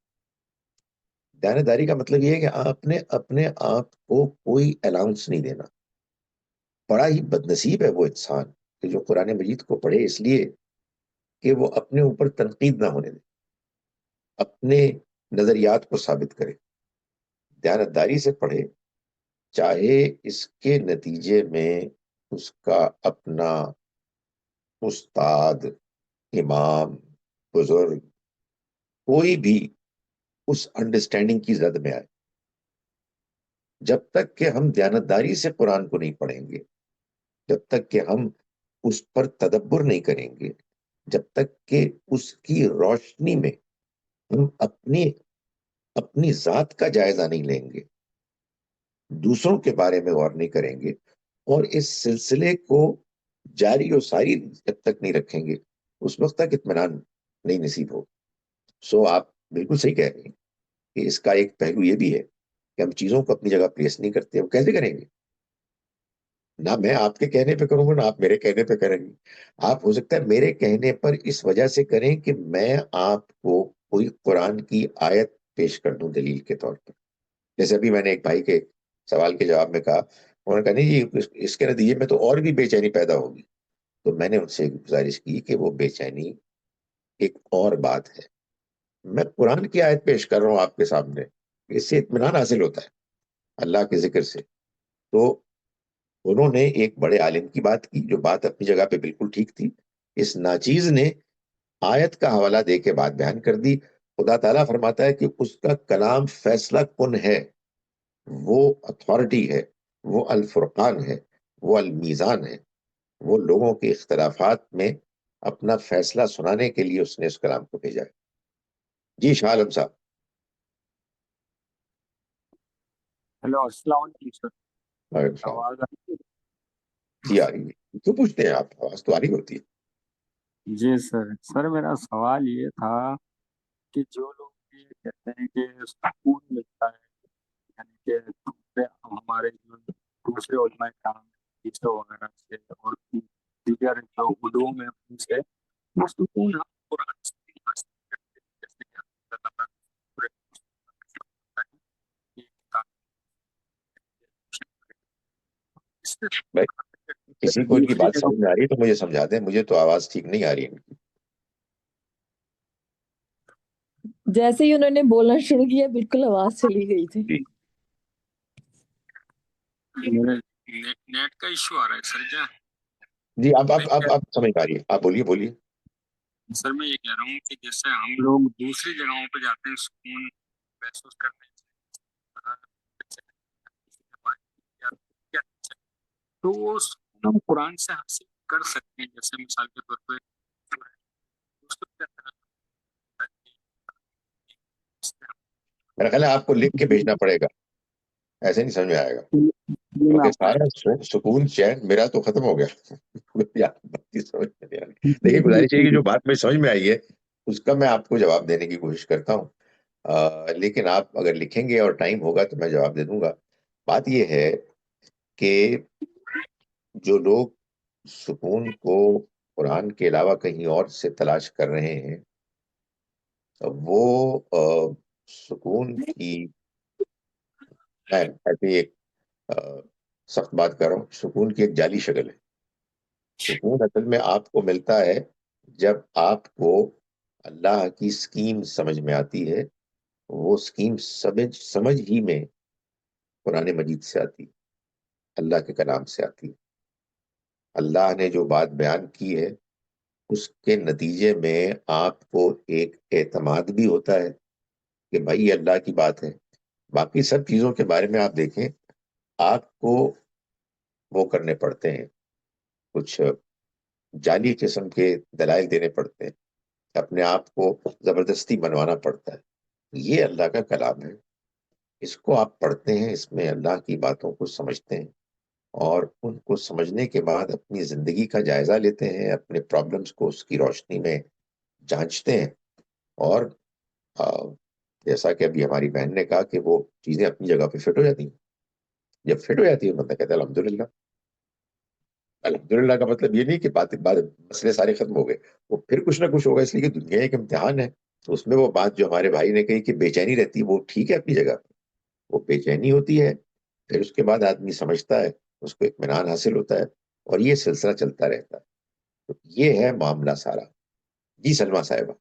دیانتداری کا مطلب یہ ہے کہ آپ نے اپنے آپ کو کوئی الاؤنس نہیں دینا. بڑا ہی بدنصیب ہے وہ انسان کہ جو قرآن مجید کو پڑھے اس لیے کہ وہ اپنے اوپر تنقید نہ ہونے دے، اپنے نظریات کو ثابت کرے. دیانتداری سے پڑھے، چاہے اس کے نتیجے میں اس کا اپنا استاد، امام، بزرگ، کوئی بھی اس انڈرسٹینڈنگ کی زد میں آئے. جب تک کہ ہم دیانتداری سے قرآن کو نہیں پڑھیں گے، جب تک کہ ہم اس پر تدبر نہیں کریں گے، جب تک کہ اس کی روشنی میں ہم اپنی ذات کا جائزہ نہیں لیں گے، دوسروں کے بارے میں غور نہیں کریں گے، اور اس سلسلے کو جاری و ساری جب تک نہیں رکھیں گے، اس وقت تک اطمینان نہیں نصیب ہو. سو آپ بالکل صحیح کہہ رہے ہیں کہ اس کا ایک پہلو یہ بھی ہے کہ ہم چیزوں کو اپنی جگہ پلیس نہیں کرتے. وہ کیسے کریں گے؟ نہ میں آپ کے کہنے پہ کروں گا، نہ آپ میرے کہنے پہ کریں گے. آپ ہو سکتا ہے میرے کہنے پر اس وجہ سے کریں کہ میں آپ کو کوئی قرآن کی آیت پیش کر دوں دلیل کے طور پر. جیسے ابھی میں نے ایک بھائی کے سوال کے جواب میں کہا، انہوں نے کہا نہیں جی اس کے نتیجے میں تو اور بھی بے چینی پیدا ہوگی. تو میں نے ان سے گزارش کی کہ وہ بے چینی ایک اور بات ہے. میں قرآن کی آیت پیش کر رہا ہوں آپ کے سامنے، اس سے اطمینان حاصل ہوتا ہے اللہ کے ذکر سے. تو انہوں نے ایک بڑے عالم کی بات کی جو بات اپنی جگہ پہ بالکل ٹھیک تھی. اس ناچیز نے آیت کا حوالہ دے کے بات بیان کر دی. خدا تعالیٰ فرماتا ہے کہ اس کا کلام فیصلہ کن ہے، وہ اتھارٹی ہے، وہ الفرقان ہے، وہ المیزان ہے. وہ لوگوں کے اختلافات میں اپنا فیصلہ سنانے کے لیے اس نے اس کلام کو بھیجا ہے. جی شاہ عالم صاحب. ہیلو، السلام علیکم سر. وعلیکم السلام. آواز آ رہی جی آ رہی ہے. کیوں پوچھتے ہیں آپ؟ آواز تو آ رہی ہوتی ہے. ہے؟ جی سر میرا سوال یہ تھا کہ جو لوگ یہ کہتے ہیں کہ سکون ملتا ہے، یعنی کہ ہمارے جو دوسرے علماء کرام حدیثوں وغیرہ سے اور دیگر جو علوم میں ان سے وہ سکون ہم قرآن سے نہیں حاصل کرتے. جیسے کہ اللہ تعالیٰ نے سورہ یوسف میں کہ اس سے بھائی کسی کو ان کی دوسری بات جگہ سمجھ میں آ رہی ہے تو مجھے سمجھا دیں. مجھے تو آواز ٹھیک نہیں آ رہی ہے ان کی. جیسے ہی انہوں نے بولنا شروع کیا بالکل آواز چلی گئی تھی. جی نیٹ کا ایشو آ رہا ہے سر کیا؟ جی آپ سمجھ پا رہی ہے. آپ بولیے. سر میں یہ کہہ رہا ہوں کہ جیسے ہم لوگ دوسری جگہوں پہ جاتے ہیں سکون محسوس کرنے تو وہ سکون ہم قرآن سے حاصل کر سکتے ہیں. جیسے مثال کے طور پہ میرا خیال ہے آپ کو لکھ کے بھیجنا پڑے گا، ایسے نہیں سمجھ میں آئے گا. کیونکہ سارا سکون چین میرا تو ختم ہو گیا. سمجھ میں نہیں آ رہی. دیکھیے گزارش ہے کہ جو بات میں سمجھ میں آئی ہے اس کا میں آپ کو جواب دینے کی کوشش کرتا ہوں. لیکن آپ اگر لکھیں گے اور ٹائم ہوگا تو میں جواب دے دوں گا. بات یہ ہے کہ جو لوگ سکون کو قرآن کے علاوہ کہیں اور سے تلاش کر رہے ہیں وہ سکون کی، میں ایسی ایک سخت بات کر رہا ہوں، سکون کی ایک جعلی شکل ہے. سکون اصل میں آپ کو ملتا ہے جب آپ کو اللہ کی سکیم سمجھ میں آتی ہے. وہ سکیم سمجھ ہی میں قرآن مجید سے آتی، اللہ کے کلام سے آتی. اللہ نے جو بات بیان کی ہے اس کے نتیجے میں آپ کو ایک اعتماد بھی ہوتا ہے کہ بھائی یہ اللہ کی بات ہے. باقی سب چیزوں کے بارے میں آپ دیکھیں، آپ کو وہ کرنے پڑتے ہیں، کچھ جعلی قسم کے دلائل دینے پڑتے ہیں، اپنے آپ کو زبردستی بنوانا پڑتا ہے. یہ اللہ کا کلام ہے، اس کو آپ پڑھتے ہیں، اس میں اللہ کی باتوں کو سمجھتے ہیں اور ان کو سمجھنے کے بعد اپنی زندگی کا جائزہ لیتے ہیں، اپنے پرابلمز کو اس کی روشنی میں جانچتے ہیں. اور جیسا کہ ابھی ہماری بہن نے کہا کہ وہ چیزیں اپنی جگہ پہ فٹ ہو جاتی ہیں. جب فٹ ہو جاتی ہے بندہ کہتا ہے الحمدللہ. الحمدللہ کا مطلب یہ نہیں کہ بات مسئلے سارے ختم ہو گئے، وہ پھر کچھ نہ کچھ ہوگا، اس لیے کہ دنیا ایک امتحان ہے. تو اس میں وہ بات جو ہمارے بھائی نے کہی کہ بے چینی رہتی ہے، وہ ٹھیک ہے اپنی جگہ، وہ بے چینی ہوتی ہے، پھر اس کے بعد آدمی سمجھتا ہے، اس کو اطمینان حاصل ہوتا ہے، اور یہ سلسلہ چلتا رہتا ہے. تو یہ ہے معاملہ سارا. جی سلمہ صاحبہ.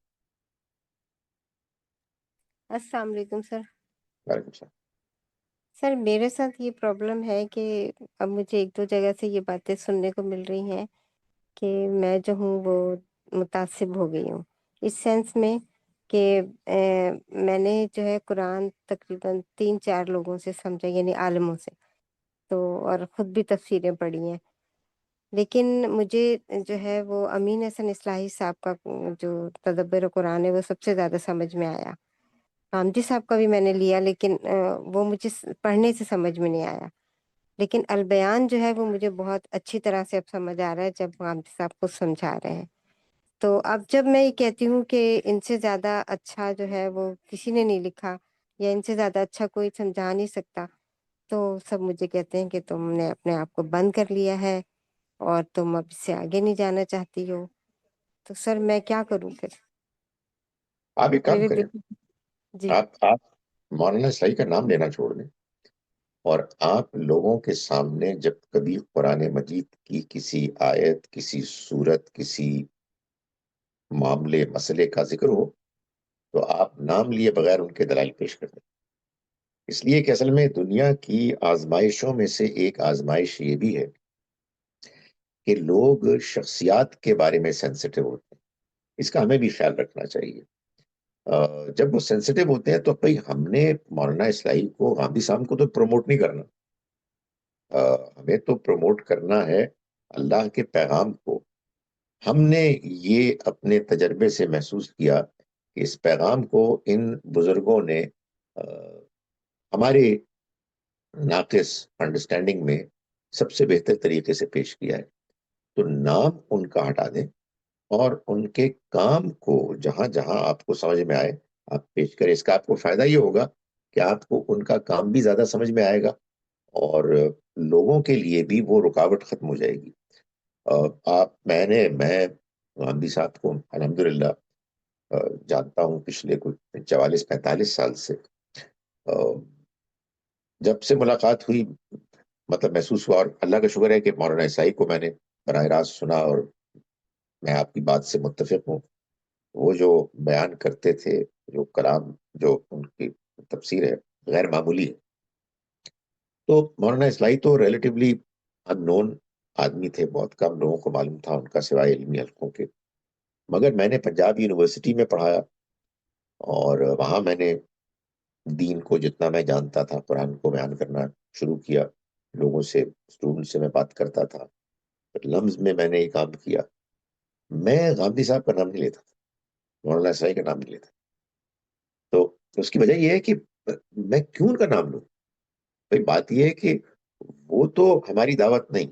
السلام علیکم سر. وعلیکم السلام. سر میرے ساتھ یہ پرابلم ہے کہ اب مجھے ایک دو جگہ سے یہ باتیں سننے کو مل رہی ہیں کہ میں جو ہوں وہ متعصب ہو گئی ہوں، اس سینس میں کہ میں نے جو ہے قرآن تقریباً 3-4 لوگوں سے سمجھا، یعنی عالموں سے، تو اور خود بھی تفسیریں پڑھی ہیں، لیکن مجھے جو ہے وہ امین حسن اصلاحی صاحب کا جو تدبر قرآن ہے وہ سب سے زیادہ سمجھ میں آیا. حامدی صاحب کا بھی میں نے لیا، لیکن وہ مجھے پڑھنے سے سمجھ میں نہیں آیا، لیکن البیان جو ہے وہ مجھے بہت اچھی طرح سے اب سمجھ آ رہا ہے جب حامدی صاحب کو سمجھا رہے ہیں. تو اب جب میں یہ کہتی ہوں کہ ان سے زیادہ اچھا جو ہے وہ کسی نے نہیں لکھا، یا ان سے زیادہ اچھا کوئی سمجھا نہیں سکتا، تو سب مجھے کہتے ہیں کہ تم نے اپنے آپ کو بند کر لیا ہے اور تم اب اس سے آگے نہیں جانا چاہتی ہو. تو سر میں کیا کروں پھر؟ آپ ایک کام میرے کریں، دل جی آپ مولانا اسلائی کا نام لینا چھوڑ دیں، اور آپ لوگوں کے سامنے جب کبھی قرآن مجید کی کسی آیت، کسی صورت، کسی معاملے، مسئلے کا ذکر ہو تو آپ نام لیے بغیر ان کے دلائل پیش کر دیں. اس لیے کہ اصل میں دنیا کی آزمائشوں میں سے ایک آزمائش یہ بھی ہے کہ لوگ شخصیات کے بارے میں سینسٹیو ہوتے ہیں. اس کا ہمیں بھی خیال رکھنا چاہیے. جب وہ سینسٹیو ہوتے ہیں تو بھائی ہم نے مولانا اسلائی کو، غامدی صاحب کو تو پروموٹ نہیں کرنا، ہمیں تو پروموٹ کرنا ہے اللہ کے پیغام کو. ہم نے یہ اپنے تجربے سے محسوس کیا کہ اس پیغام کو ان بزرگوں نے ہمارے ناقص انڈرسٹینڈنگ میں سب سے بہتر طریقے سے پیش کیا ہے. تو نام ان کا ہٹا دیں اور ان کے کام کو جہاں جہاں آپ کو سمجھ میں آئے آپ پیش کریں. اس کا آپ کو فائدہ یہ ہوگا کہ آپ کو ان کا کام بھی زیادہ سمجھ میں آئے گا، اور لوگوں کے لیے بھی وہ رکاوٹ ختم ہو جائے گی. میں غامدی صاحب کو الحمدللہ جانتا ہوں پچھلے کچھ 44-45 سال سے. جب سے ملاقات ہوئی مطلب محسوس ہوا، اور اللہ کا شکر ہے کہ مولانا عیسائی کو میں نے براہ راست سنا، اور میں آپ کی بات سے متفق ہوں. وہ جو بیان کرتے تھے، جو کلام، جو ان کی تفسیر ہے، غیر معمولی ہے. تو مولانا اسلائی تو ریلیٹیولی ان نون آدمی تھے، بہت کم لوگوں کو معلوم تھا ان کا سوائے علمی حلقوں کے. مگر میں نے پنجاب یونیورسٹی میں پڑھایا، اور وہاں میں نے دین کو جتنا میں جانتا تھا قرآن کو بیان کرنا شروع کیا. لوگوں سے، اسٹوڈنٹ سے میں بات کرتا تھا. لمز میں نے یہ کام کیا. میں غامدی صاحب کا نام نہیں لیتا تھا، مولانا اسلائی کا نام نہیں لیتا. تو اس کی وجہ یہ ہے کہ میں کیوں ان کا نام لوں؟ بھائی بات یہ ہے کہ وہ تو ہماری دعوت نہیں،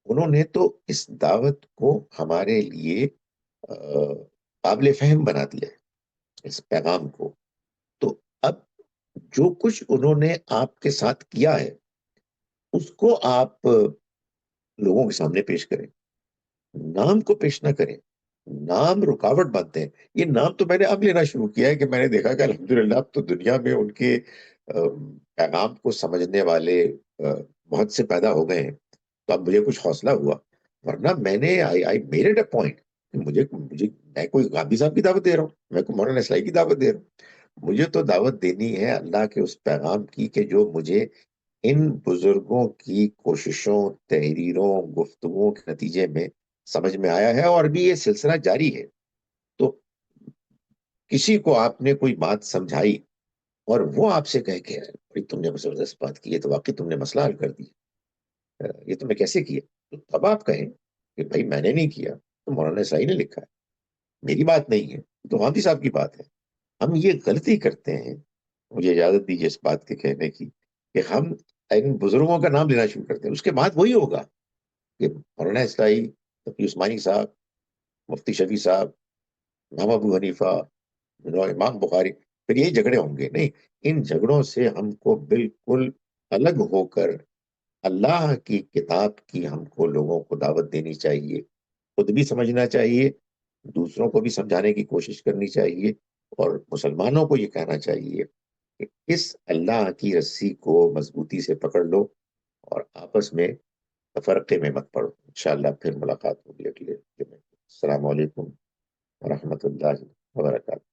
انہوں نے تو اس دعوت کو ہمارے لیے قابل فہم بنا دیا ہے، اس پیغام کو. تو اب جو کچھ انہوں نے آپ کے ساتھ کیا ہے اس کو آپ لوگوں کے سامنے پیش کریں، نام کو پیش نہ کریں. نام رکاوٹ بنتے ہیں. یہ نام تو میں نے اب لینا شروع کیا ہے کہ میں نے دیکھا کہ الحمدللہ اب تو دنیا میں ان کے پیغام کو سمجھنے والے بہت سے پیدا ہو گئے ہیں. تو اب مجھے کچھ حوصلہ ہوا، ورنہ میں نے I made it a point کہ مجھے میں کوئی غامدی صاحب کی دعوت دے رہا ہوں، میں کوئی مولانا اسلائی کی دعوت دے رہا ہوں. مجھے تو دعوت دینی ہے اللہ کے اس پیغام کی کہ جو مجھے ان بزرگوں کی کوششوں، تحریروں، گفتگوؤں کے نتیجے میں سمجھ میں آیا ہے، اور بھی یہ سلسلہ جاری ہے. تو کسی کو آپ نے کوئی بات سمجھائی اور وہ آپ سے کہہ کے تم نے زبردست بات کی ہے، تو واقعی تم نے مسئلہ حل کر دیا، یہ تم نے کیسے کیا؟ تو تب آپ کہیں کہ بھائی میں نے نہیں کیا، تو مولانا اسلائی نے لکھا ہے، میری بات نہیں ہے، تو غامدی صاحب کی بات ہے. ہم یہ غلطی کرتے ہیں، مجھے اجازت دیجیے اس بات کے کہنے کی، کہ ہم ان بزرگوں کا نام لینا شروع کرتے ہیں. اس کے بعد وہی ہوگا کہ مولانا اسلائی، تقی عثمانی صاحب، مفتی شفیع صاحب، امام ابو حنیفہ، امام بخاری، پھر یہی جھگڑے ہوں گے. نہیں، ان جھگڑوں سے ہم کو بالکل الگ ہو کر اللہ کی کتاب کی ہم کو لوگوں کو دعوت دینی چاہیے، خود بھی سمجھنا چاہیے، دوسروں کو بھی سمجھانے کی کوشش کرنی چاہیے، اور مسلمانوں کو یہ کہنا چاہیے کہ اس اللہ کی رسی کو مضبوطی سے پکڑ لو اور آپس میں تفرقے میں مت پڑو۔ انشاءاللہ پھر ملاقات ہوگی اگلے جمعے۔ السلام علیکم ورحمۃ اللہ وبرکاتہ۔